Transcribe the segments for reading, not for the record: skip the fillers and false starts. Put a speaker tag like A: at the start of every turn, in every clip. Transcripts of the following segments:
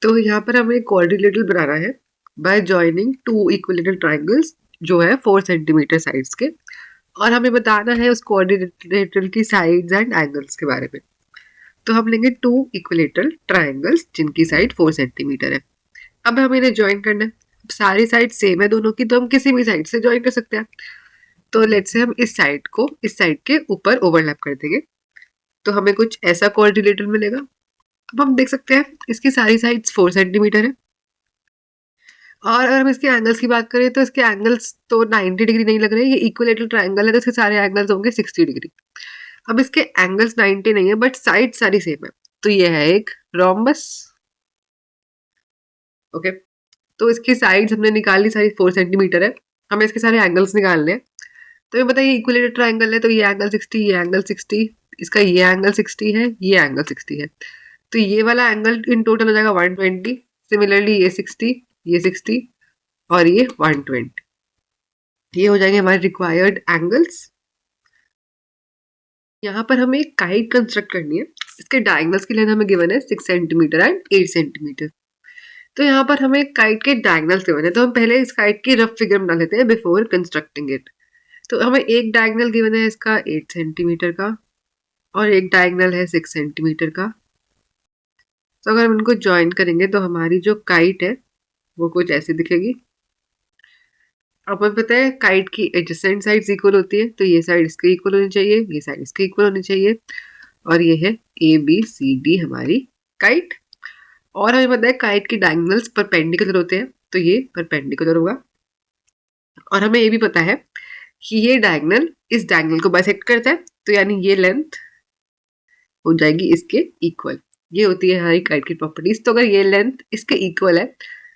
A: तो यहाँ पर हमें क्वाड्रिलेटरल बनाना है bye joining two equilateral triangles जो है 4 सेंटीमीटर साइड्स के, और हमें बताना है उस क्वाड्रिलेटरल की साइड्स एंड एंगल्स के बारे में। तो हम लेंगे टू इक्विलेटरल ट्राइंगल्स जिनकी साइड 4 सेंटीमीटर है। अब हमें इन्हें ज्वाइन करना है। सारी साइड सेम है दोनों की, तो हम किसी भी साइड से ज्वाइन कर सकते हैं। तो लेट्स से हम इस साइड को इस साइड के ऊपर ओवरलैप कर देंगे, तो हमें कुछ ऐसा क्वाड्रिलेटरल मिलेगा। अब हम देख सकते हैं इसकी सारी साइड्स 4 सेंटीमीटर है, और अगर हम इसके एंगल्स की बात करें तो इसके एंगल्स तो 90 डिग्री नहीं लग रहे, ये इक्विलेटरल ट्राइंगल है तो इसके सारे एंगल्स होंगे 60 डिग्री। अब इसके एंगल्स 90 नहीं है बट साइड सारी सेम है, तो ये है एक रोम्बस। ओके, तो इसकी साइड्स हमने निकाली, सारी 4 सेंटीमीटर है। हमें इसके सारे एंगल्स निकालने हैं। तो ये बताइए इक्विलेटरल ट्राइंगल है तो ये एंगल 60, ये एंगल 60, इसका ये एंगल 60 है, ये एंगल 60 है, तो ये वाला एंगल इन टोटल हो जाएगा 120। सिमिलरली ये 60, ये 60 और ये 120, ये हो जाएंगे हमारे रिक्वायर्ड एंगल्स। यहाँ पर हमें एक काइट कंस्ट्रक्ट करनी है। इसके डायगोनल्स की लेंथ हमें गिवन है 6 सेंटीमीटर एंड 8 सेंटीमीटर। तो यहाँ पर हमें काइट के डायगोनल्स गिवन है, तो हम पहले इस काइट की रफ फिगर बना लेते हैं बिफोर कंस्ट्रक्टिंग इट। तो हमें एक डायगोनल गिवन है इसका 8 सेंटीमीटर का, और एक डायगोनल है 6 सेंटीमीटर का। तो अगर हम इनको ज्वाइन करेंगे तो हमारी जो काइट है वो कुछ ऐसी दिखेगी। अब हमें पता है काइट की एडजेसेंट साइड्स इक्वल होती है, तो ये साइड इसके इक्वल होनी चाहिए, ये साइड इसके इक्वल होनी चाहिए, और ये है ABCD हमारी काइट। और हमें पता है काइट की डायगोनल्स परपेंडिकुलर होते हैं, तो ये परपेंडिकुलर होगा। और हमें ये भी पता है कि ये डायगोनल इस डायगोनल को बाइसेक्ट करता है, तो यानी ये लेंथ हो जाएगी इसके इक्वल। ये होती है हमारी काइट की प्रॉपर्टीज। तो अगर ये लेंथ इसके इक्वल है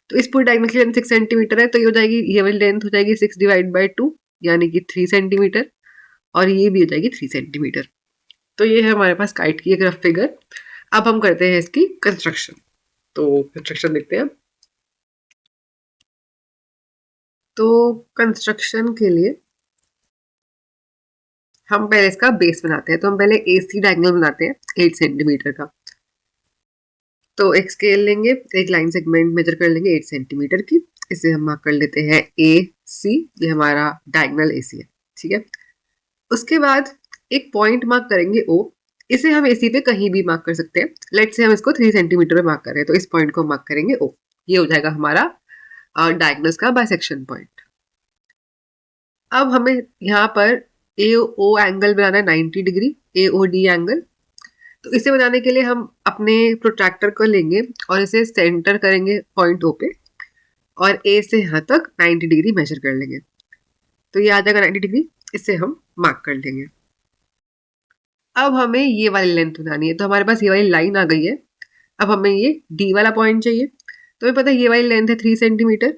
A: तो इस पूरी डायगोनल की लेंथ 6 सेंटीमीटर है, तो ये हो जाएगी, ये वाली लेंथ हो जाएगी 6 डिवाइड बाई 2 यानी कि 3 सेंटीमीटर, और ये भी हो जाएगी 3 सेंटीमीटर। तो ये है हमारे पास काइट की एक रफ फिगर। अब हम करते हैं इसकी कंस्ट्रक्शन। तो कंस्ट्रक्शन देखते हैं। तो कंस्ट्रक्शन के लिए हम पहले इसका बेस बनाते हैं। तो हम पहले AC डायगोनल बनाते हैं 8 सेंटीमीटर का। तो एक स्केल लेंगे, एक लाइन सेगमेंट मेजर कर लेंगे 8 सेंटीमीटर की। इसे हम मार्क कर लेते हैं AC, ये हमारा डायगोनल AC है, ठीक है। उसके बाद एक पॉइंट मार्क करेंगे O। इसे हम AC पे कहीं भी मार्क कर सकते हैं। लेट्स से हम इसको 3 सेंटीमीटर पे मार्क कर रहे हैं, तो इस पॉइंट को मार्क करेंगे O। ये हो जाएगा हमारा डायगोनल्स का बाइसेक्शन पॉइंट। अब हमें यहाँ पर AO एंगल बनाना है 90 डिग्री, AOD एंगल। तो इसे बनाने के लिए हम अपने प्रोट्रैक्टर को लेंगे और इसे सेंटर करेंगे पॉइंट O पे, और A से यहाँ तक 90 डिग्री मेजर कर लेंगे। तो ये आ जाएगा 90 डिग्री, इसे हम मार्क कर लेंगे। अब हमें ये वाली लेंथ बनानी है, तो हमारे पास ये वाली लाइन आ गई है। अब हमें ये D वाला पॉइंट चाहिए। तो हमें पता है ये वाली लेंथ है 3 सेंटीमीटर,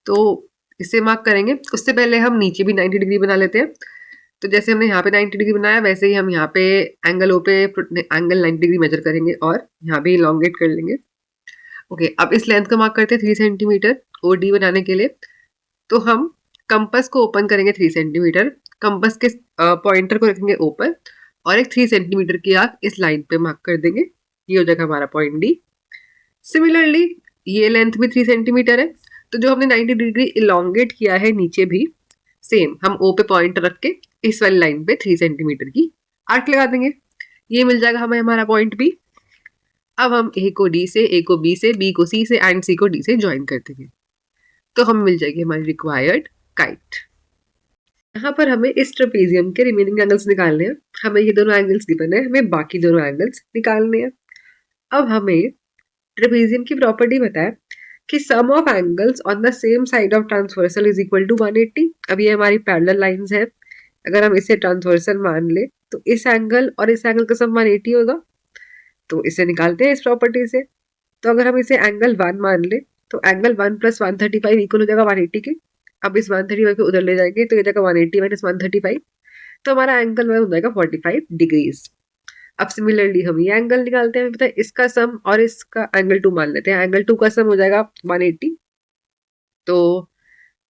A: तो इसे मार्क करेंगे। उससे पहले हम नीचे भी 90 डिग्री बना लेते हैं। तो जैसे हमने यहाँ पे 90 डिग्री बनाया, वैसे ही हम यहाँ पे एंगल O पे एंगल 90 डिग्री मेजर करेंगे और यहाँ भी इलोंगेट कर लेंगे। ओके, अब इस लेंथ को मार्क करते हैं 3 सेंटीमीटर OD बनाने के लिए। तो हम कंपस को ओपन करेंगे 3 सेंटीमीटर, कंपस के पॉइंटर को रखेंगे O पर, और एक 3 सेंटीमीटर की आर्क इस लाइन पे मार्क कर देंगे। ये हो जाएगा हमारा पॉइंट D। सिमिलरली ये लेंथ भी 3 सेंटीमीटर है, तो जो हमने 90 डिग्री इलोंगेट किया है नीचे भी सेम हम O पे पॉइंट रख के इस वाली लाइन पे 3 सेंटीमीटर की आर्क लगा देंगे। ये मिल जाएगा हमें हमारा पॉइंट B। अब हम A को D से, A को B से, B को C से एंड C को D से ज्वाइन कर देंगे, तो हमें मिल जाएगी हमारी रिक्वायर्ड काइट। यहाँ पर हमें इस ट्रेपेजियम के रिमेनिंग एंगल्स निकालने हैं। हमें ये दोनों एंगल्स गिवन है, हमें बाकी दोनों एंगल्स निकालने हैं। अब हमें ट्रेपेजियम की प्रॉपर्टी बताए कि sum of angles on the same side of transversal is equal to 180। अब ये हमारी पैरेलल लाइंस है, अगर हम इसे ट्रांसवर्सल मान ले तो इस एंगल और इस एंगल का सम 180 होगा। तो इसे निकालते हैं इस प्रॉपर्टी से। तो अगर हम इसे एंगल 1 मान ले तो एंगल 1 प्लस 135 इक्वल हो जाएगा 180 के। अब इस 135 को उधर ले जाएंगे तो ये जाएगा 180 माइनस 135, तो हमारा एंगल हो जाएगा 45 डिग्रीज। अब सिमिलरली हम ये एंगल निकालते हैं, पता है इसका सम और इसका एंगल 2 मान लेते हैं। एंगल 2 का सम हो जाएगा 180, तो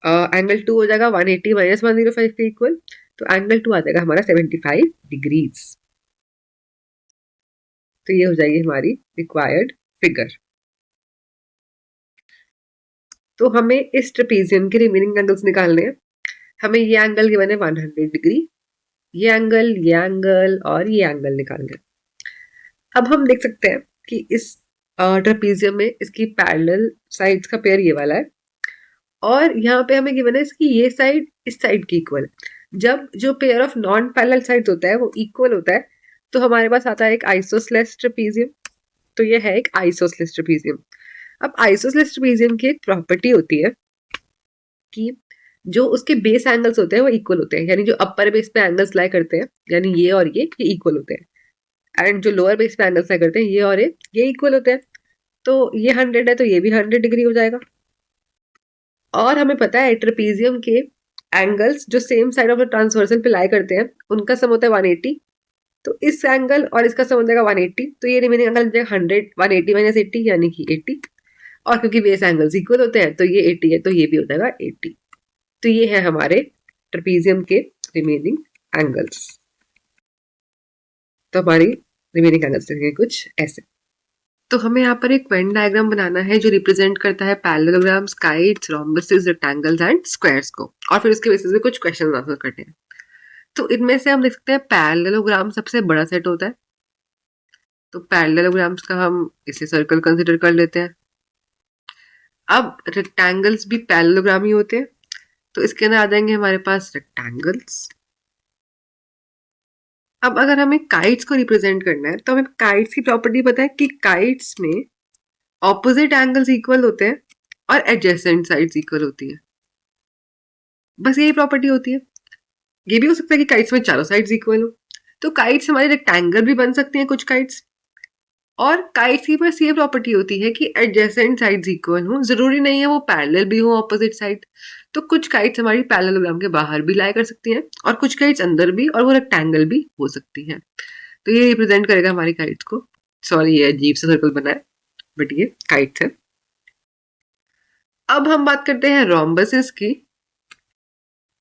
A: एंगल 2 हो जाएगा 180 माइनस 105 के इक्वल, तो एंगल 2 आ जाएगा हमारा 75 डिग्रीज। तो ये हो जाएगी हमारी रिक्वायर्ड फिगर। तो हमें इस ट्रेपेजियम के रिमेनिंग एंगल्स निकालने हैं। हमें ये एंगल गिवन है 100 डिग्री, ये एंगल और ये एंगल निकालना है। अब हम देख सकते हैं कि इस ट्रेपेजियम में इसकी पैरेलल साइड्स का पेयर ये वाला है, और यहाँ पे हमें गिवन है इसकी ये साइड इस साइड की इक्वल है। जब जो pair of non parallel sides होता है वो इक्वल होता है, तो हमारे पास आता है एक आइसोसेलेस ट्रेपेजियम। तो ये है एक आइसोसेलेस ट्रेपेजियम। अब आइसोसेलेस ट्रेपेजियम की एक प्रॉपर्टी होती है कि जो उसके बेस एंगल्स होते हैं वो इक्वल होते हैं, यानी जो अपर बेस पे एंगल्स लाई करते हैं, यानी ये और ये इक्वल होते हैं, एंड जो लोअर बेस पे एंगल्स लाई करते हैं ये और ये इक्वल होते हैं। तो ये 100 है तो ये भी 100 डिग्री हो जाएगा। और हमें पता है ट्रेपेजियम के एंगल्स जो same side of the transversal पे लाई करते हैं उनका सम होता है 180। तो इस एंगल और इसका सम हो जाएगा 180, तो ये रिमेनिंग एंगल हो जाएगा 100, 180 माइनस 80 यानी कि 80। और क्योंकि बेस एंगल्स इक्वल होते हैं तो ये 80 है तो ये भी हो जाएगा 80। तो ये है हमारे ट्रेपेजियम के रिमेनिंग एंगल्स। तो हमारी रिमेनिंग एंगल्स कुछ ऐसे। तो हमें यहाँ पर एक वेन डायग्राम बनाना है जो रिप्रेजेंट करता है parallelograms, kites, rhombuses, rectangles and squares को, और फिर उसके बेसिस पे कुछ क्वेश्चन आंसर करने हैं। तो इनमें से हम देख सकते हैं पैरेललोग्राम सबसे बड़ा सेट होता है, तो पैरेललोग्राम्स का हम इसे सर्कल कंसिडर कर लेते हैं। अब रेक्टेंगल्स भी पैरेललोग्राम ही होते हैं, तो इसके अंदर आ जाएंगे हमारे पास रेक्टेंगल्स। अब अगर हमें काइट्स को रिप्रेजेंट करना है तो हमें काइट्स की प्रॉपर्टी पता है कि काइट्स में ऑपोजिट एंगल्स इक्वल होते हैं और एडजेसेंट साइड्स इक्वल होती है। बस यही प्रॉपर्टी होती है। ये भी हो सकता है कि काइट्स में चारों साइड्स इक्वल हो, तो काइट्स हमारे रेक्टेंगल भी बन सकती हैं कुछ काइट्स। और काइट्स की बस ये प्रॉपर्टी होती है कि एडजेसेंट साइड्स इक्वल हो, जरूरी नहीं है वो पैरेलल भी हो ऑपोजिट साइड। तो कुछ काइट्स हमारी पैरेललोग्राम के बाहर भी लाई कर सकती हैं और कुछ काइट्स अंदर भी, और वो रेक्टेंगल भी हो सकती हैं। तो ये रिप्रेजेंट करेगा हमारी काइट्स को। सॉरी ये अजीब सा सर्कल बना है बट ये काइट्स है। अब हम बात करते हैं रोम्बसेस की।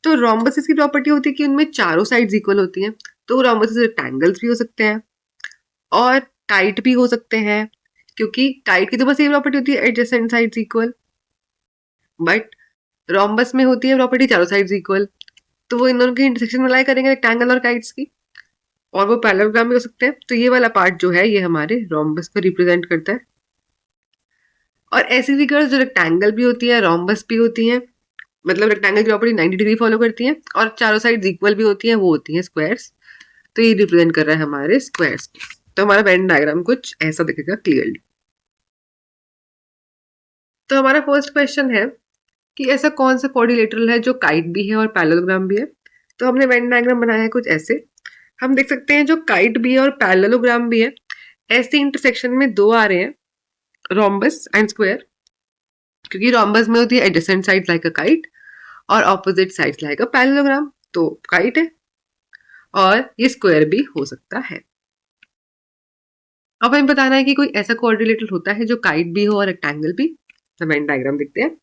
A: तो रोम्बसेस की प्रॉपर्टी होती है कि उनमें चारों साइड्स इक्वल होती हैं, तो रोम्बसेस रेक्टेंगल्स भी हो सकते हैं और काइट भी हो सकते हैं, क्योंकि काइट की तो बस ये प्रॉपर्टी होती है adjacent sides equal, but rhombus में होती है प्रॉपर्टी चारों साइड्स इक्वल। तो वो इन दोनों के इंटरसेक्शन में लाई करेंगे रेक्टेंगल और काइट्स की, और वो पैरेललोग्राम भी हो सकते हैं। तो ये वाला पार्ट जो है ये हमारे रोम्बस को रिप्रेजेंट करता है। और ऐसी फिगर्स जो रेक्टेंगल भी होती है रोम्बस भी होती हैं, मतलब रेक्टेंगल की प्रॉपर्टी 90 डिग्री फॉलो करती है और चारों साइड इक्वल भी होती हैं, वो होती हैं स्क्वायर्स। तो ये रिप्रेजेंट कर रहा है हमारे स्क्वायर्स को। तो हमारा वेन डायग्राम कुछ ऐसा दिखेगा क्लियरली। तो हमारा फर्स्ट क्वेश्चन है कि ऐसा कौन सा कोऑर्डिनेटर है जो काइट भी है और पैरेललोग्राम भी है। तो हमने वेन डायग्राम बनाया है कुछ ऐसे। हम देख सकते हैं जो काइट भी है और पैरेललोग्राम भी है, ऐसे इंटरसेक्शन में दो आ रहे हैं, रोम्बस एंड स्क्वायर। क्योंकि रोम्बस में होती है adjacent side like a kite और opposite sides like a parallelogram, तो काइट है। और ये स्क्वायर भी हो सकता है। अब हमें बताना है कि कोई ऐसा कोऑर्डिनेटर होता है जो काइट भी हो और रेक्टेंगल भी। तो वेन डायग्राम देखते हैं।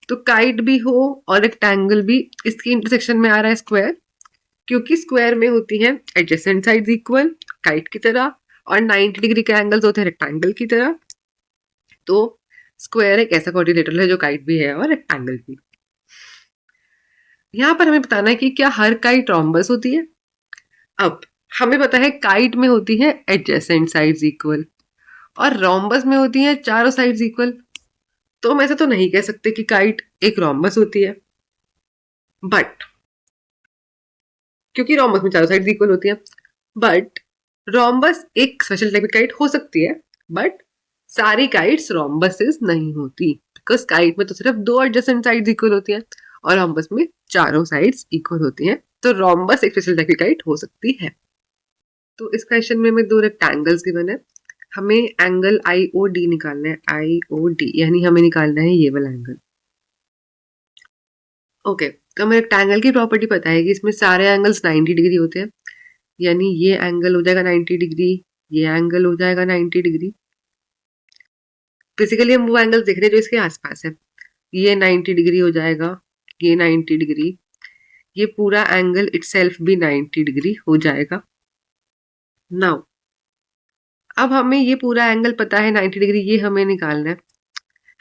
A: तो काइट भी हो और रेक्टेंगल भी, इसकी इंटरसेक्शन में आ रहा है स्क्वायर, क्योंकि स्क्वायर में होती है एडजेसेंट साइड्स इक्वल काइट की तरह और 90 डिग्री के एंगल्स होते हैं रेक्टेंगल की तरह। तो स्क्वायर एक ऐसा कोऑर्डिनेटर है जो काइट भी है और रेक्टेंगल भी। यहाँ पर हमें बताना है कि क्या हर काइट रोम्बस होती है। अब हमें पता है काइट में होती है एडजेसेंट साइड्स इक्वल और रोम्बस में होती है चारों साइड्स इक्वल। तो हम ऐसा तो नहीं कह सकते कि काइट एक रोम्बस होती है, बट क्योंकि रोम्बस में चारों साइड्स इक्वल होती है, बट रोम्बस एक स्पेशल टाइप की काइट हो सकती है, बट सारी काइट्स रोम्बसेस नहीं होती, बिकॉज काइट में तो सिर्फ दो एडजेसेंट साइड्स इक्वल होती हैं और रोम्बस में चारों साइड्स इक्वल होती हैं। तो रोम्बस एक स्पेशल टाइप की काइट हो सकती है। तो इस क्वेश्चन में हमें दो रेक्टेंगल्स गिवन है, हमें एंगल IOD निकालना है। IOD यानी हमें निकालना है ये वाला एंगल। ओके, तो हमें रेक्टेंगल की प्रॉपर्टी पता है कि इसमें सारे एंगल्स 90 डिग्री होते हैं, यानी ये एंगल हो जाएगा 90 डिग्री, ये एंगल हो जाएगा 90 डिग्री। बेसिकली हम वो एंगल देख रहे हैं जो इसके आसपास है। ये 90 डिग्री हो जाएगा, ये 90 डिग्री, ये पूरा एंगल इटसेल्फ भी 90 डिग्री हो जाएगा। नाउ अब हमें ये पूरा एंगल पता है 90 डिग्री, ये हमें निकालना है।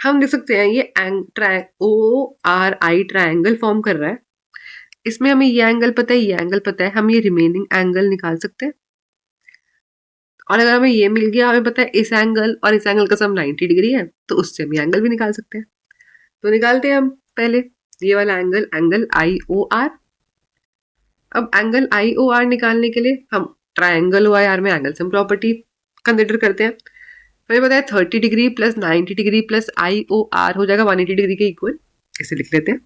A: हम देख सकते हैं ये ORI ट्रायंगल फॉर्म कर रहा है। इसमें हमें ये एंगल पता है, ये एंगल पता है, हम ये रिमेनिंग एंगल निकाल सकते हैं। और अगर हमें ये मिल गया, हमें पता है इस एंगल और इस एंगल का सम 90 डिग्री है, तो उससे हम ये एंगल भी निकाल सकते हैं। तो निकालते हैं हम पहले ये वाला एंगल, एंगल IOR। अब एंगल IOR निकालने के लिए हम ट्रायंगल OIR में एंगल सम प्रॉपर्टी कंसिडर करते हैं। हमें पता है 30 degree plus 90 degree plus IOR हो जाएगा 180 डिग्री के इक्वल। इसे लिख लेते हैं।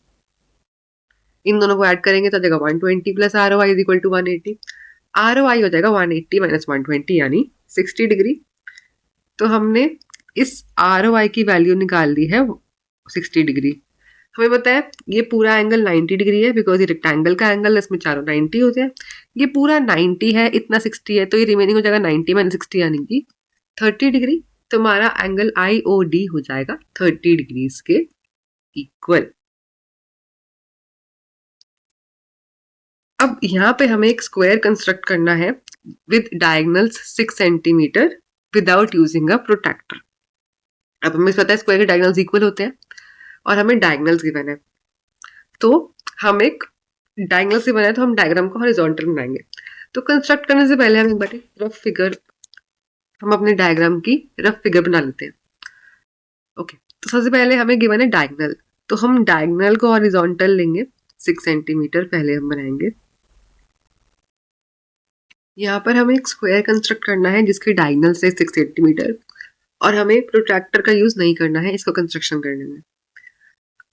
A: इन दोनों को ऐड करेंगे तो आ जाएगा 120 plus ROI is equal to 180। ROI हो जाएगा 180 माइनस 120 यानी 60 डिग्री। तो हमने इस ROI की वैल्यू निकाल ली है 60 डिग्री। हमें पता है ये पूरा एंगल 90 डिग्री है, बिकॉज ये रेक्टेंगल का एंगल है, इसमें चारों 90 होते हैं। ये पूरा 90 है, इतना 60 है, तो ये रिमेनिंग हो जाएगा 90 माइनस 60 यानी कि 30 डिग्री। तो हमारा एंगल IOD हो जाएगा 30 डिग्रीज के इक्वल। अब यहाँ पे हमें एक स्क्वायर कंस्ट्रक्ट करना है with diagonals 6 centimetre without using a protractor. अब हमें पता है स्क्वायर के डायगोनल्स इक्वल होते हैं और हमें डायगोनल्स गिवन है, तो हम एक डायगोनल से बनाए तो हम डायग्राम को हॉरिजॉन्टल बनाएंगे। तो कंस्ट्रक्ट करने से पहले हम एक बार रफ फिगर, हम अपने डायग्राम की रफ फिगर बना लेते हैं। ओके, तो सबसे पहले हमें गिवन है डायगोनल, तो हम डायगोनल को हॉरिजॉन्टल लेंगे 6 सेंटीमीटर पहले हम बनाएंगे। यहाँ पर हमें एक स्क्वायर कंस्ट्रक्ट करना है जिसकी डायगोनल से 6 सेंटीमीटर, और हमें प्रोट्रैक्टर का यूज नहीं करना है इसको कंस्ट्रक्शन करने में।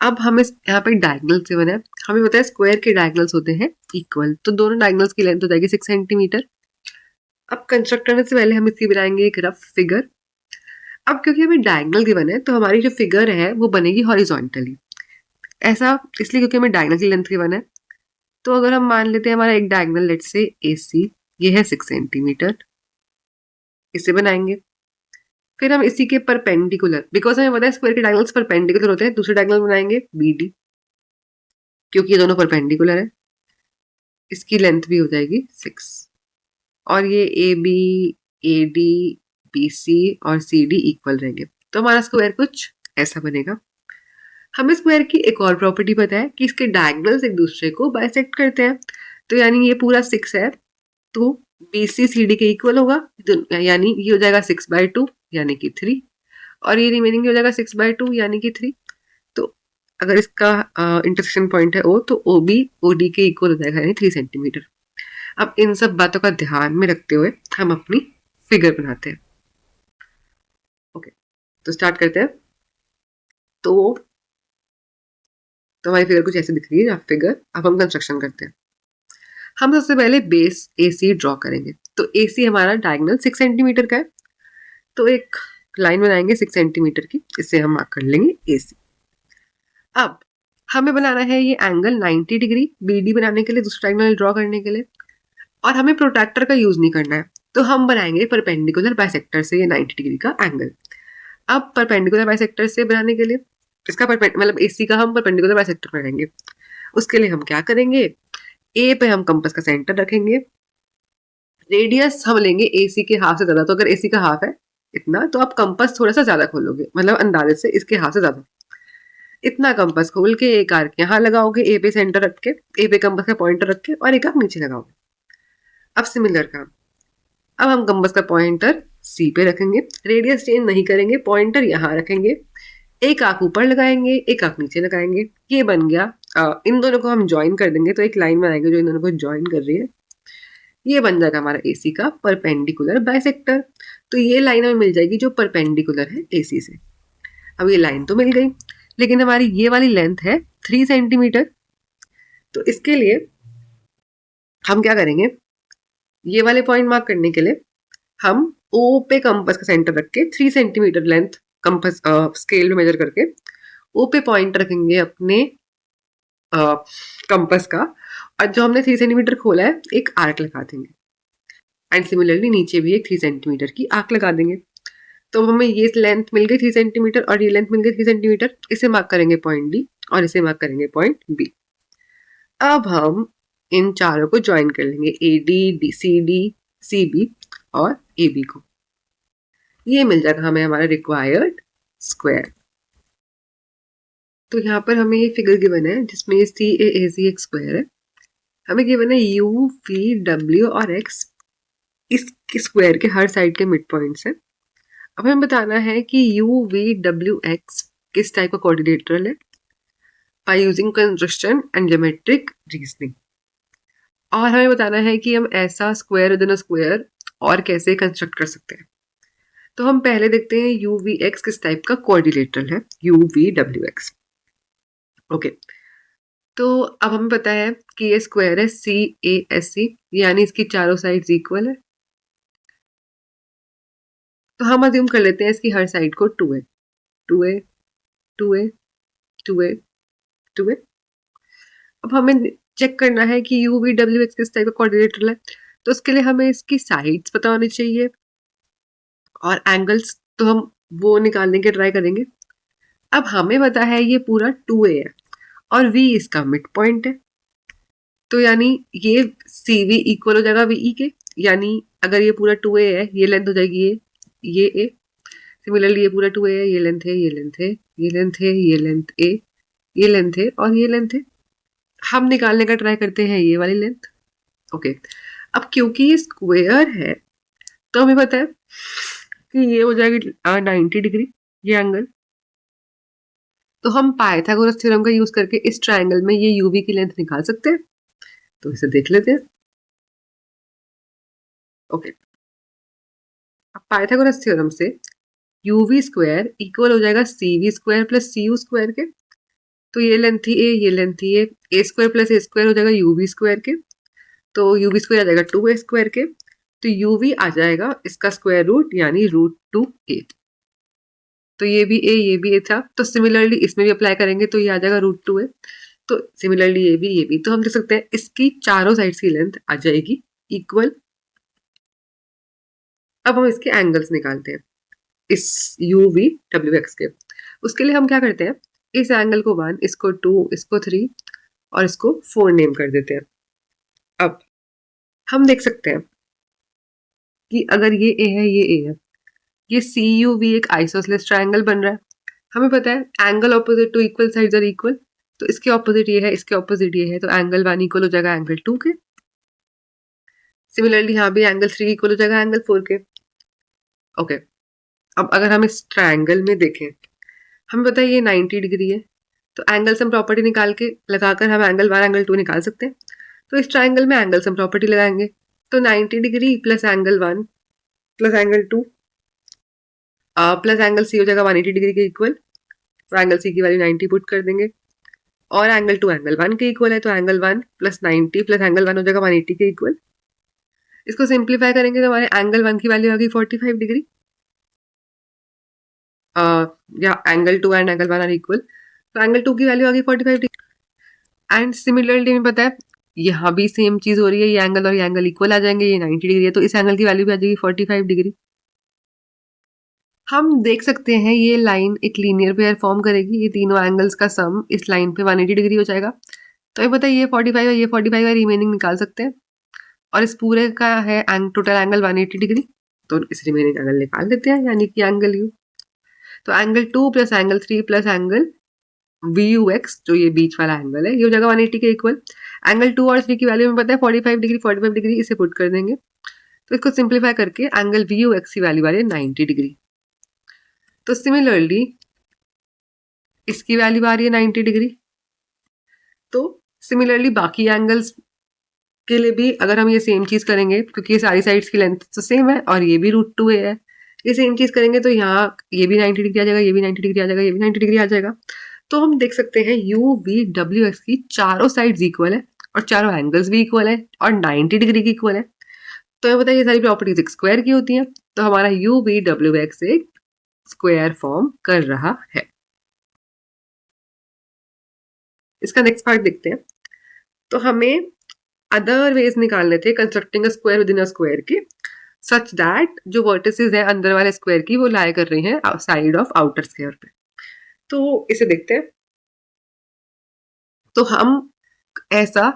A: अब हम इस यहाँ पे डायगोनल से बना है, हमें पता है स्क्वायर के डायगोनल्स होते हैं इक्वल, तो दोनों डायगोनल्स की लेंथ हो जाएगी 6 सेंटीमीटर। अब कंस्ट्रक्ट करने से पहले हम इसकी बनाएंगे एक रफ फिगर। अब क्योंकि हमें डायगोनल गिवन है तो हमारी जो फिगर है वो बनेगी हॉरिजॉन्टली। ऐसा इसलिए क्योंकि हमें डायगोनल की लेंथ गिवन है। तो अगर हम मान लेते हैं हमारा एक डायगोनल लेट से AC, ये है 6 सेंटीमीटर, इसे बनाएंगे। फिर हम इसी के परपेंडिकुलर, बिकॉज हमें पता है स्क्वायर के डायगोनल्स परपेंडिकुलर होते हैं, दूसरे डायगोनल बनाएंगे BD, क्योंकि ये दोनों परपेंडिकुलर है। इसकी लेंथ भी हो जाएगी 6, और ये AB, AD, BC और CD इक्वल रहेंगे। तो हमारा स्क्वायर कुछ ऐसा बनेगा। हमें स्क्वायर की एक और प्रॉपर्टी पता है कि इसके डायगोनल्स एक दूसरे को बाइसेक्ट करते हैं। तो यानी ये पूरा 6 है, तो BC CD के इक्वल होगा, यानी ये हो जाएगा 6/2 यानी कि 3, और ये रिमेनिंग हो जाएगा 6/2 यानी कि 3। तो अगर इसका इंटरसेक्शन पॉइंट है O, तो OB OD के इक्वल हो जाएगा यानी 3 सेंटीमीटर। अब इन सब बातों का ध्यान में रखते हुए हम अपनी फिगर बनाते हैं। ओके, तो स्टार्ट करते हैं। तो हमारी फिगर कुछ ऐसे दिख रही है फिगर। अब हम कंस्ट्रक्शन करते हैं। हम सबसे पहले बेस AC ड्रॉ करेंगे। तो AC हमारा डायगोनल 6 सेंटीमीटर का है, तो एक लाइन बनाएंगे 6 सेंटीमीटर की, इससे हम मार्क कर लेंगे AC। अब हमें बनाना है ये एंगल 90 डिग्री BD बनाने के लिए, दूसरा डायगोनल ड्रॉ करने के लिए, और हमें प्रोट्रैक्टर का यूज नहीं करना है। तो हम बनाएंगे परपेंडिकुलर बाइसेक्टर से ये 90 डिग्री का एंगल। अब परपेंडिकुलर बाइसेक्टर से बनाने के लिए इसका मतलब AC का हम परपेंडिकुलर बाइसेक्टर बनाएंगे। उसके लिए हम क्या करेंगे, A पे हम कंपास का सेंटर रखेंगे, रेडियस हम लेंगे AC के हाफ से ज्यादा। तो अगर AC का हाफ है इतना, तो आप कंपास थोड़ा सा ज्यादा खोलोगे, मतलब अंदाजे से इसके हाफ से ज्यादा। इतना कंपास खोल के एक आर्क यहाँ लगाओगे A पे सेंटर रख के, A पे कंपास का पॉइंटर रख के, और एक आर्क नीचे लगाओगे। अब सिमिलर काम, अब हम कंपास का पॉइंटर C पे रखेंगे, रेडियस चेंज नहीं करेंगे, पॉइंटर यहाँ रखेंगे, एक आंख ऊपर लगाएंगे, एक आंख नीचे लगाएंगे। ये बन गया। इन दोनों को हम ज्वाइन कर देंगे, तो एक लाइन बनाएंगे जो इन दोनों को ज्वाइन कर रही है। ये बन जाएगा हमारा AC का परपेंडिकुलर बाइसेक्टर। तो ये लाइन हमें मिल जाएगी जो परपेंडिकुलर है AC से। अब ये लाइन तो मिल गई, लेकिन हमारी ये वाली लेंथ है 3 सेंटीमीटर। तो इसके लिए हम क्या करेंगे, ये वाले पॉइंट मार्क करने के लिए हम O पे कंपास का सेंटर रख के 3 सेंटीमीटर लेंथ कंपास स्केल में मेजर करके O पे पॉइंट रखेंगे अपने कंपास का, और जो हमने 3 सेंटीमीटर खोला है एक आर्क लगा देंगे, एंड सिमिलरली नीचे भी एक 3 सेंटीमीटर की आर्क लगा देंगे। तो हमें ये लेंथ मिल गई 3 सेंटीमीटर और ये लेंथ मिल गई 3 सेंटीमीटर। इसे मार्क करेंगे पॉइंट D और इसे मार्क करेंगे पॉइंट B। अब हम इन चारों को ज्वाइन कर लेंगे, AD, CD, CB और AB को। ये मिल जाएगा हमें हमारा रिक्वायर्ड स्क्वायर। तो यहाँ पर हमें ये फिगर गिवन है जिसमें सी ए सी एक स्क्वायर है, हमें गिवन है यू वी डब्ल्यू और एक्स इस स्क्वायर के हर साइड के मिड पॉइंट्स है। अब हमें बताना है कि यू वी डब्ल्यू एक्स किस टाइप का कोऑर्डिनेटर है by using construction and geometric reasoning. और हमें बताना है कि हम ऐसा square with in a square और कैसे कंस्ट्रक्ट कर सकते हैं। तो हम पहले देखते हैं यू वी एक्स किस टाइप का कोऑर्डिनेटर है, you V W x. Okay, तो अब हमें पता है कि ये स्क्वायर है सी ए एस सी, यानी इसकी चारों साइड्स इक्वल है। तो हम अज्यूम कर लेते हैं इसकी हर साइड को 2a 2a 2a 2a 2a। अब हमें चेक करना है कि यू वी डब्ल्यू एक्स किस टाइप का कोऑर्डिनेटर है, तो उसके लिए हमें इसकी साइड्स पता होनी चाहिए और एंगल्स तो हम वो निकालने के ट्राई करेंगे। अब हमें पता है ये पूरा 2a है और v इसका मिड पॉइंट है, तो यानी ये सी वी इक्वल हो जाएगा वी के, यानी अगर ये पूरा 2a है ये लेंथ हो जाएगी ये a। सिमिलरली ये पूरा 2a है, ये लेंथ है, ये लेंथ है, ये लेंथ है, ये लेंथ a, ये लेंथ है और ये लेंथ है। हम निकालने का ट्राई करते हैं ये वाली लेंथ। ओके, अब क्योंकि ये स्क्वायर है तो हमें पता है कि ये हो जाएगी 90 डिग्री ये एंगल। तो हम पाइथागोरस थ्योरम का यूज करके इस ट्रायंगल में ये यूवी की लेंथ निकाल सकते हैं, तो इसे देख लेते हैं। ओके, अब पाइथागोरस थ्योरम से यू वी स्क्वायर इक्वल हो जाएगा C V square plus C U square के। तो ये लेंथ थी ए, ये लेंथ थी A square plus A square हो जाएगा यू वी स्क्वायर के। तो यू वी स्क्वायर आ जाएगा 2a स्क्वायर के, तो यू वी आ जाएगा इसका स्क्वायर रूट यानी √2a। तो ये भी ए था, तो सिमिलरली इसमें भी अप्लाई करेंगे तो ये आ जाएगा √2a। तो सिमिलरली ये भी, तो हम देख सकते हैं इसकी चारों साइड्स की लेंथ आ जाएगी इक्वल। अब हम इसके एंगल्स निकालते हैं इस यू वी डब्ल्यू एक्स के। उसके लिए हम क्या करते हैं, इस एंगल को 1, इसको 2, इसको 3 और इसको 4 नेम कर देते हैं। अब हम देख सकते हैं कि अगर ये ए है, ये ए है, ये सी यू वी एक आइसोसेलेस ट्रायंगल बन रहा है। हमें पता है angle opposite to equal sides are equal, तो इसके ऑपोजिट ये है, इसके ऑपोजिट ये है, तो एंगल 1 इक्वल हो जाएगा एंगल 2 के। सिमिलरली यहाँ भी एंगल 3 इक्वल हो जाएगा एंगल 4 के। ओके, अब अगर हम इस ट्रायंगल में देखें, हमें पता है ये 90 डिग्री है, तो एंगल सम प्रॉपर्टी निकाल के लगाकर हम एंगल 1 एंगल 2 निकाल सकते हैं। तो इस ट्रायंगल में एंगल सम प्रॉपर्टी लगाएंगे, तो 90 degree plus angle 1 plus angle 2 plus angle C हो जाएगा 180 डिग्री के इक्वल। तो एंगल सी की वैल्यू 90 पुट कर देंगे और एंगल 2 एंगल 1 के इक्वल है, तो एंगल 1 प्लस 90 प्लस एंगल 1 हो जाएगा 180 के इक्वल। इसको सिंप्लीफाई करेंगे तो हमारे एंगल 1 की वैल्यू आ गई 45 डिग्री, या angle 2 and angle 1 are equal, तो एंगल 2 की वैल्यू आ गई 45 डिग्री। एंड सिमिलरली हमें पता है यहाँ भी सेम चीज हो रही है, ये एंगल और ये एंगल इक्वल आ जाएंगे, ये 90 डिग्री है, तो इस एंगल की वैल्यू भी आ जाएगी 45 डिग्री। हम देख सकते हैं ये लाइन एक लीनियर पेयर फॉर्म करेगी, ये तीनों एंगल्स का सम इस लाइन पे 180 डिग्री हो जाएगा। तो ये पता है ये 45 है, ये 45 है, रिमेनिंग निकाल सकते हैं और इस पूरे का है टोटल एंगल 180 डिग्री, तो इस रिमेनिंग एंगल निकाल देते हैं, यानी कि एंगल यू। तो angle 2 plus angle 3 plus angle V U X, जो ये बीच वाला एंगल है, ये हो जाएगा 180 के इक्वल। एंगल 2 और 3 की वैल्यू में पता है 45 डिग्री 45 डिग्री, इसे पुट कर देंगे, तो इसको सिंप्लीफाई करके एंगल वी यू एक्स की वैल्यू आ रही है 90 डिग्री। तो सिमिलरली इसकी वैल्यू आ रही है 90 डिग्री। तो सिमिलरली बाकी एंगल्स के लिए भी अगर हम ये सेम चीज करेंगे, क्योंकि ये सारी साइड्स की लेंथ तो सेम है और ये भी √2a है, ये सेम चीज करेंगे तो यहाँ ये भी 90 डिग्री आ जाएगा, ये भी 90 डिग्री आ जाएगा, ये भी 90 डिग्री आ जाएगा। तो हम देख सकते हैं यू वी डब्ल्यू एक्स की चारों साइड्स इक्वल है और चारों एंगल्स भी इक्वल है और 90 डिग्री की इक्वल है। तो हमें पता है ये सारी प्रॉपर्टीज एक स्क्वायर की होती हैं, तो हमारा यू वी डब्ल्यू एक्स एक स्क्वायर फॉर्म कर रहा है। इसका नेक्स्ट पार्ट देखते हैं। तो हमें अदर वेज निकालने थे constructing a square with in a square के, सच दैट जो वर्टिसेस है अंदर वाले स्क्वायर की वो लाई कर रही हैं साइड ऑफ आउटर स्क्वायर पे। तो इसे देखते हैं। तो हम ऐसा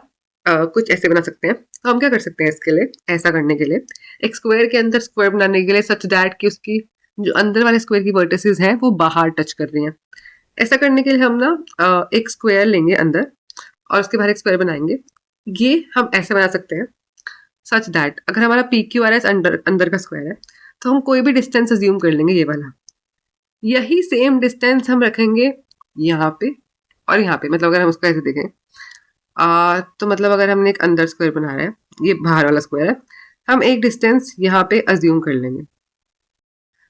A: कुछ ऐसे बना सकते हैं। तो हम क्या कर सकते हैं इसके लिए, ऐसा करने के लिए एक स्क्वायर के अंदर स्क्वायर बनाने के लिए सच दैट कि उसकी जो अंदर वाले स्क्वायर की वर्टिसेस हैं वो बाहर टच कर रही हैं। ऐसा करने के लिए हम ना एक स्क्वायर लेंगे अंदर और उसके बाहर एक स्क्वायर बनाएंगे। ये हम ऐसे बना सकते हैं सच दैट अगर हमारा पी क्यू आर एस अंदर का स्क्वायर है तो हम कोई भी डिस्टेंस अज्यूम कर लेंगे ये वाला। यही सेम डिस्टेंस हम रखेंगे यहाँ पे और यहाँ पे। मतलब अगर हम उसको ऐसे देखें तो मतलब अगर हमने एक अंदर स्क्वायर बनाया है, ये बाहर वाला स्क्वायर है, हम एक डिस्टेंस यहाँ पे अज्यूम कर लेंगे।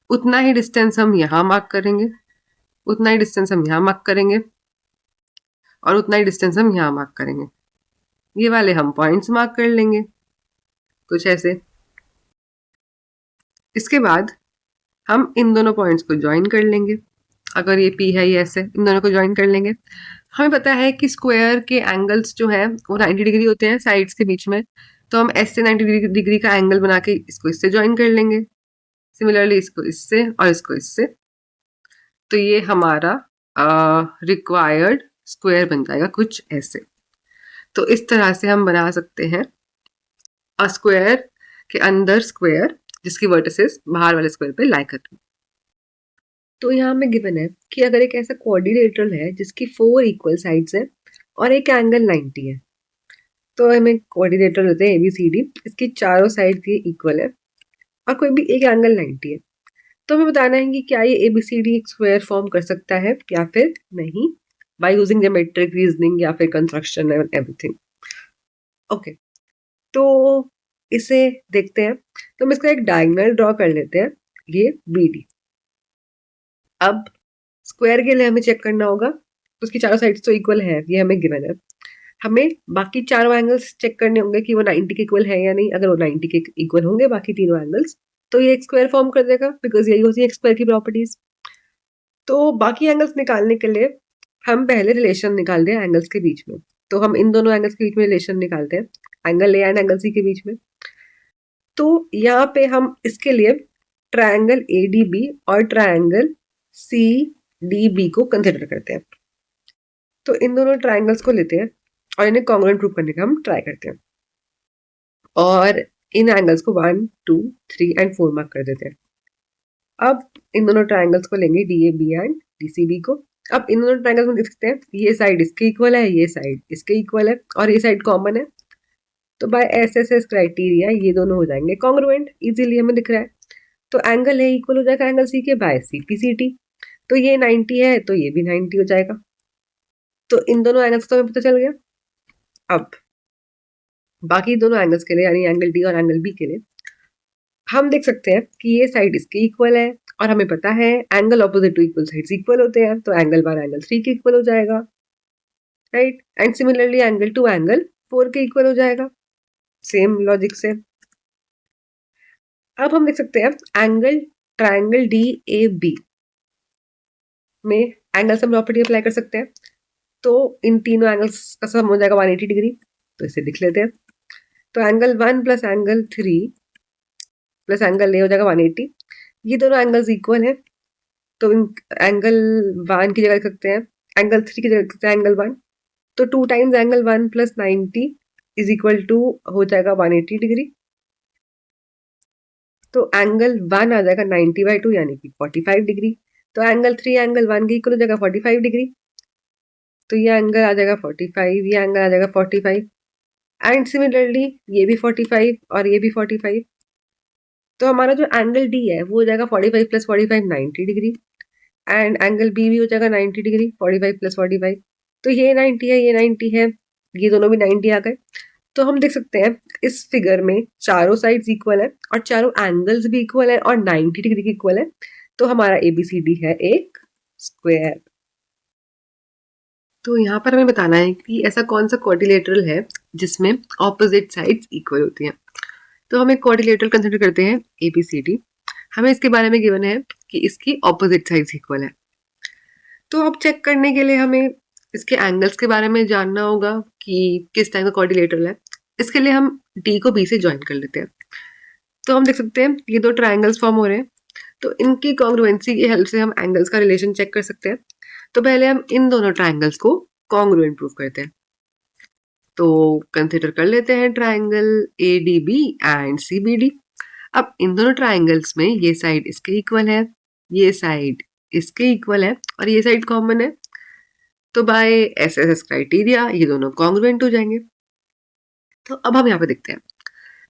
A: उतना ही डिस्टेंस हम यहाँ मार्क करेंगे, उतना ही डिस्टेंस हम यहाँ मार्क करेंगे और उतना ही डिस्टेंस हम यहाँ मार्क करेंगे। ये वाले हम पॉइंट्स मार्क कर लेंगे कुछ ऐसे। इसके बाद हम इन दोनों पॉइंट्स को ज्वाइन कर लेंगे। अगर ये P है ये S है, इन दोनों को ज्वाइन कर लेंगे। हमें पता है कि स्क्वायर के एंगल्स जो हैं वो 90 डिग्री होते हैं साइड्स के बीच में, तो हम S से 90 डिग्री का एंगल बना के इसको इससे ज्वाइन कर लेंगे, सिमिलरली इसको इससे और इसको इससे। तो ये हमारा रिक्वायर्ड स्क्वायर बन जाएगा कुछ ऐसे। तो इस तरह से हम बना सकते हैं अ स्क्वायर के अंदर स्क्वायर जिसकी वर्टिसेस बाहर वाले स्क्वायर पे लाई कर रही है। तो यहाँ में गिवन है कि अगर एक ऐसा क्वाड्रिलेटरल है जिसकी 4 इक्वल साइड्स हैं और एक एंगल 90 है, तो हमें क्वाड्रिलेटरल होते हैं ABCD, इसकी चारों साइड ये इक्वल है और कोई भी एक एंगल 90 है, तो हमें बताना है कि क्या ये ABCD एक स्क्वायर फॉर्म कर सकता है या फिर नहीं, बाय यूजिंग ज्योमेट्रिक रीजनिंग या फिर कंस्ट्रक्शन एंड एवरीथिंग। ओके, तो इसे देखते हैं। तो हम इसका एक डायगोनल ड्रॉ कर लेते हैं, ये BD। अब स्क्वायर के लिए हमें चेक करना होगा उसकी चारों साइड्स तो इक्वल है, ये हमें गिवन है। हमें बाकी चारों एंगल्स चेक करने होंगे कि वो 90 के इक्वल है या नहीं। अगर वो 90 के इक्वल होंगे बाकी तीनों एंगल्स, तो ये एक स्क्वायर फॉर्म कर देगा, बिकॉज यही होती है एक स्क्वायर की प्रॉपर्टीज। तो बाकी एंगल्स निकालने के लिए हम पहले रिलेशन निकालते हैं एंगल्स के बीच में। तो हम इन दोनों एंगल्स के बीच में रिलेशन निकालते हैं, angle A and angle C के बीच में। तो यहाँ पे हम इसके लिए ट्रायंगल ADB और ट्रायंगल CDB को कंसिडर करते हैं। तो इन दोनों ट्रायंगल्स को लेते हैं और इन्हें कॉन्ग्रुएंट प्रूव करने का हम ट्राई करते हैं और इन एंगल्स को 1, 2, 3 एंड 4 मार्क कर देते हैं। अब इन दोनों ट्रायंगल्स को लेंगे DAB एंड DCB को। अब इन दोनों ट्रायंगल्स में देख सकते हैं ये साइड इसके इक्वल है, ये साइड इसके इक्वल है और ये साइड कॉमन है। तो बाय SSS क्राइटेरिया ये दोनों हो जाएंगे कॉन्ग्रुएंट, इजीली हमें दिख रहा है। तो एंगल है इक्वल हो जाएगा एंगल C के बाय CPCT। तो ये 90 है तो ये भी 90 हो जाएगा। तो इन दोनों एंगल्स तो हमें पता चल गया। अब बाकी दोनों एंगल्स के लिए यानी एंगल D और एंगल B के लिए हम देख सकते हैं कि ये साइड इसके इक्वल है और हमें पता है angle opposite to equal sides equal होते हैं, तो एंगल 1 एंगल 3 के इक्वल हो जाएगा, right. And similarly angle 2 angle 4 के इक्वल हो जाएगा, सेम लॉजिक से। अब हम देख सकते हैं एंगल ट्रायंगल DAB में एंगल सम प्रॉपर्टी अप्लाई कर सकते हैं। तो इन तीनों एंगल्स का सम हो जाएगा 180 डिग्री, तो इसे लिख लेते हैं। तो angle 1 plus angle 3 plus angle A हो जाएगा 180। ये दोनों एंगल्स इक्वल है, तो इन एंगल 1 की जगह लिख सकते हैं, एंगल 3 की जगह लिख सकते हैं एंगल 1। तो 2 times angle 1 plus 90 is equal to हो जाएगा 180 डिग्री। तो एंगल 1 आ जाएगा 90/2 यानी कि 45 डिग्री। तो एंगल 3 एंगल 1 के इक्वल हो जाएगा 45 डिग्री। तो ये एंगल आ जाएगा 45, ये एंगल आ जाएगा 45 एंड सिमिलरली ये भी 45 और ये भी 45। तो हमारा जो एंगल D है वो हो जाएगा 45 plus 45 90 degree and angle B भी हो जाएगा 90 डिग्री 45 प्लस 45। तो ये 90 है, ये 90 है, ये दोनों भी 90 आ गए। तो हम देख सकते हैं इस फिगर में चारों साइड्स इक्वल है और चारों एंगल्स भी इक्वल है और 90 डिग्री के इक्वल है। तो हमारा ABCD है एक स्क्वायर। तो यहाँ पर हमें बताना है कि ऐसा कौन सा क्वाड्रिलेटरल है जिसमें ऑपोजिट साइड्स इक्वल होती हैं। तो हम एक क्वाड्रिलेटरल कंसिडर करते हैं ABCD। हमें इसके बारे में गिवन है कि इसकी ऑपोजिट साइड्स इक्वल है। तो अब चेक करने के लिए हमें इसके एंगल्स के बारे में जानना होगा कि किस टाइप का क्वाड्रिलेटरल है। इसके लिए हम D को B से ज्वाइन कर लेते हैं। तो हम देख सकते हैं ये दो ट्रायंगल्स फॉर्म हो रहे हैं, तो इनकी कॉन्ग्रुएंसी की हेल्प से हम एंगल्स का रिलेशन चेक कर सकते हैं। तो पहले हम इन दोनों ट्रायंगल्स को कॉन्ग्रुएंट प्रूव करते हैं। तो कंसिडर कर लेते हैं ट्रायंगल ADB एंड CBD। अब इन दोनों ट्रायंगल्स में ये साइड इसके इक्वल है ये साइड इसके इक्वल है और ये साइड कॉमन है, तो बाय एस क्राइटेरिया ये दोनों कॉन्ग्रुएंट हो जाएंगे। तो अब हम यहाँ पे देखते हैं,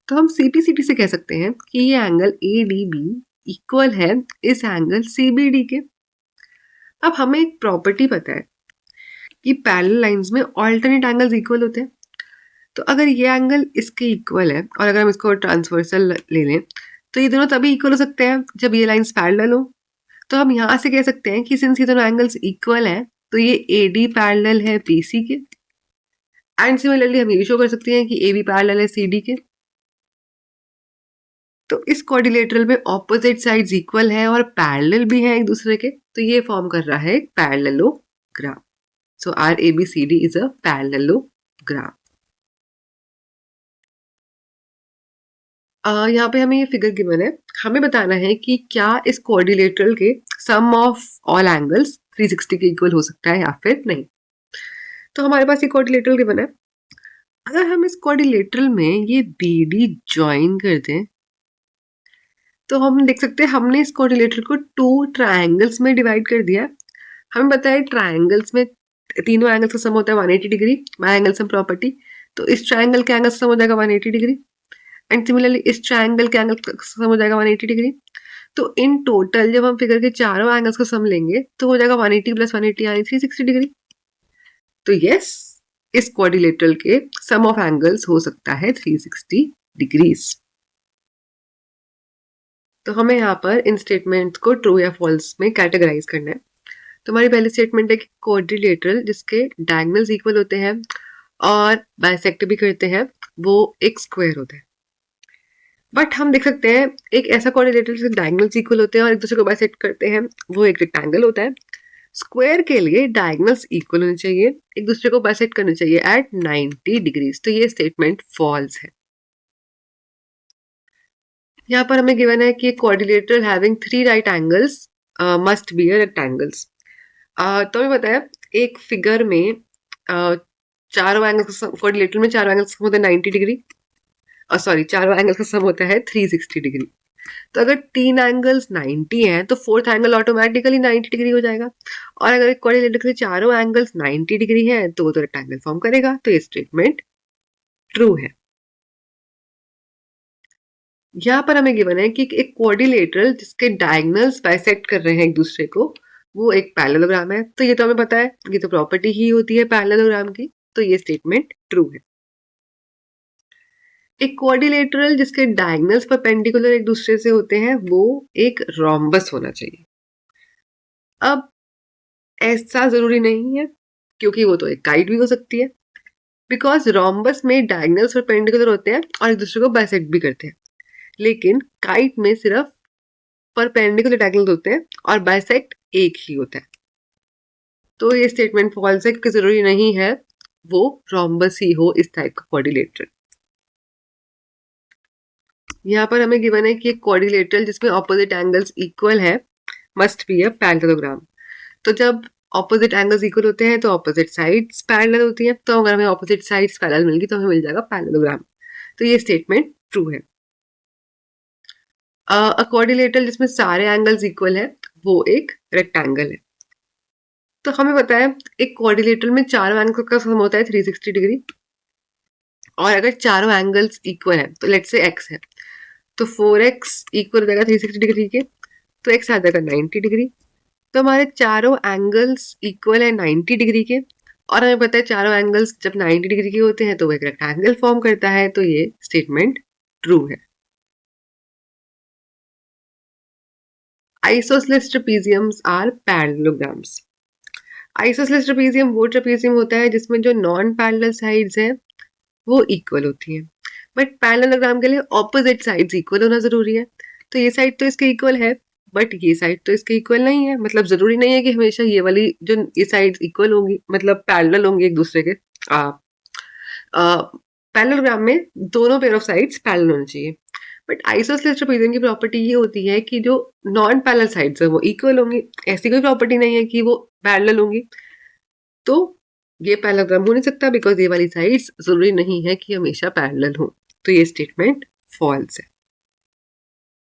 A: तो हम सीपीसीटी से कह सकते हैं कि ये angle A D B equal है इस एंगल सी बी डी के। अब हमें एक प्रॉपर्टी पता है कि पैरेलल लाइंस में ऑल्टरनेट एंगल्स इक्वल होते हैं। तो अगर ये एंगल इसके इक्वल है और अगर हम इसको ट्रांसवर्सल ले लें तो ये दोनों तभी इक्वल हो सकते हैं जब ये लाइंस पैरेलल हो। तो हम यहाँ से कह सकते हैं कि सिंस ये दोनों एंगल्स इक्वल हैं तो ये ए डी पैरेलल है बी सी के, एंड सिमिलरली हम ये भी शो कर सकते हैं कि ए बी पैरेलल है सी डी के। तो इस क्वाड्रिलेटरल में ऑपोजिट साइड्स इक्वल है और पैरेलल भी है एक दूसरे के, तो ये फॉर्म कर रहा है एक parallelogram. So R A B C D is a parallelogram. यहाँ पे हमें ये फिगर गिवन है, हमें बताना है कि क्या इस क्वाड्रिलेटरल के सम ऑफ ऑल एंगल्स 360 के इक्वल हो सकता है या फिर नहीं। तो हमारे पास ये क्वाड्रिलेटरल गिवन है, अगर हम इस क्वाड्रिलेटरल में ये बी डी ज्वाइन कर दें तो हम देख सकते हैं हमने इस क्वाड्रिलेटरल को 2 ट्रायंगल्स में डिवाइड कर दिया है। हमें पता है ट्रायंगल्स में तीनों एंगल्स का सम होता है 180 degree by angle sum property, तो इस ट्रायंगल के एंगल का सम हो जाएगा 180 डिग्री एंड सिमिलरली इस ट्रायंगल के एंगल का सम हो जाएगा 180 डिग्री। तो इन टोटल जब हम फिगर के चारों एंगल्स का सम लेंगे तो हो जाएगा 180 प्लस 180 यानी 360 डिग्री। तो यस, इस क्वाड्रिलेटरल के सम ऑफ एंगल्स हो सकता है 360 डिग्रीज। तो हमें यहाँ पर इन स्टेटमेंट्स को ट्रू या फॉल्स में कैटेगराइज करना है। तो हमारी पहली स्टेटमेंट है कि क्वाड्रिलेटरल जिसके डायगोनल्स इक्वल होते हैं और बाइसेक्ट भी करते हैं वो एक स्क्वायर होता है। बट हम देख सकते हैं एक ऐसा क्वाड्रिलेटरल जिसके डायगोनल्स इक्वल होते हैं और एक दूसरे को बाइसेक्ट करते हैं वो एक रेक्टेंगल होता है। स्क्वायर के लिए डायगोनल्स इक्वल होने चाहिए, एक दूसरे को बाइसेक्ट करने चाहिए एट 90 डिग्रीज। तो ये स्टेटमेंट फॉल्स है। यहाँ पर हमें गिवन है कि quadrilateral having 3 right angles must be a rectangles. तो हमें पता है एक फिगर में चारों एंगल्स क्वाड्रिलेटरल में चारों एंगल्स होते हैं 90 डिग्री, सॉरी चारों एंगल्स का सम होता है 360 डिग्री। तो अगर 3 एंगल्स 90 हैं तो फोर्थ एंगल ऑटोमेटिकली 90 डिग्री हो जाएगा, और अगर क्वाड्रिलेटरल के चारों एंगल्स 90 डिग्री हैं तो वो तो रेक्टेंगल फॉर्म करेगा। तो ये स्टेटमेंट ट्रू है। यहाँ पर हमें गिवन है कि एक क्वाड्रिलेटरल जिसके डायगोनल्स बाइसेक्ट कर रहे हैं एक दूसरे को वो एक पैरेललोग्राम है। तो ये तो हमें पता है, ये तो प्रॉपर्टी ही होती है पैरेललोग्राम की। तो ये स्टेटमेंट ट्रू है। एक क्वाड्रिलेटरल जिसके डायगोनल्स परपेंडिकुलर एक दूसरे से होते हैं वो एक रोम्बस होना चाहिए। अब ऐसा जरूरी नहीं है क्योंकि वो तो एक काइट भी हो सकती है, बिकॉज रोम्बस में डायगोनल्स परपेंडिकुलर होते हैं और एक दूसरे को बाइसेक्ट भी करते हैं, लेकिन काइट में सिर्फ परपेंडिकुलर डायगोनल्स होते हैं और बाइसेक्ट एक ही होता है। तो ये स्टेटमेंट फॉल्स है क्योंकि जरूरी नहीं है वो रोम्बस ही हो इस टाइप का क्वाड्रिलेटरल। यहाँ पर हमें गिवन है कि एक क्वाड्रिलेटरल जिसमें ऑपोजिट एंगल्स इक्वल है मस्ट बी अ पैरेललोग्राम। तो जब ऑपोजिट एंगल्स इक्वल होते हैं तो ऑपोजिट साइड्स पैरेलल होती हैं, तो अगर हमें ऑपोजिट साइड्स पैरेलल मिल गई तो हमें मिल जाएगा पैरेललोग्राम। तो ये स्टेटमेंट ट्रू है। अ क्वाड्रिलेटरल जिसमें सारे एंगल्स इक्वल है वो एक रेक्टेंगल है। तो हमें पता है एक क्वाड्रिलेटरल में चारों एंगल का सम होता है 360 डिग्री, और अगर चारों एंगल्स इक्वल है तो लेट्स से x है तो 4x इक्वल हो जाएगा 360 डिग्री के, तो x आ जाएगा 90 डिग्री। तो हमारे चारों एंगल्स इक्वल है 90 डिग्री के, और हमें पता है चारों एंगल्स जब 90 डिग्री के होते हैं तो वो एक रेक्टेंगल फॉर्म करता है। तो ये स्टेटमेंट ट्रू है। Isosceles trapeziums are parallelograms. Isosceles trapezium वो ट्रेपेजियम होता है जिसमें जो नॉन पैरेलल साइड्स हैं वो इक्वल होती हैं, बट पैरेललोग्राम के लिए ऑपोजिट साइड्स इक्वल होना जरूरी है। तो ये साइड तो इसके इक्वल है बट ये साइड तो इसके इक्वल नहीं है। मतलब जरूरी नहीं है कि हमेशा ये वाली जो ये साइड्स इक्वल होंगी, मतलब पैरेलल होंगी एक दूसरे के। पैरेललोग्राम में दोनों पेयर ऑफ साइड्स पैरेलल होने चाहिए, बट आइसोसेलेस ट्रेपेजियम की प्रॉपर्टी ये होती है कि जो नॉन पैरेलल साइड्स है वो इक्वल होंगी। ऐसी कोई प्रॉपर्टी नहीं है कि वो पैरेलल होंगी। तो ये पैरेललोग्राम हो नहीं सकता बिकॉज ये वाली साइड्स जरूरी नहीं है कि हमेशा पैरेलल हो। तो ये स्टेटमेंट फॉल्स है।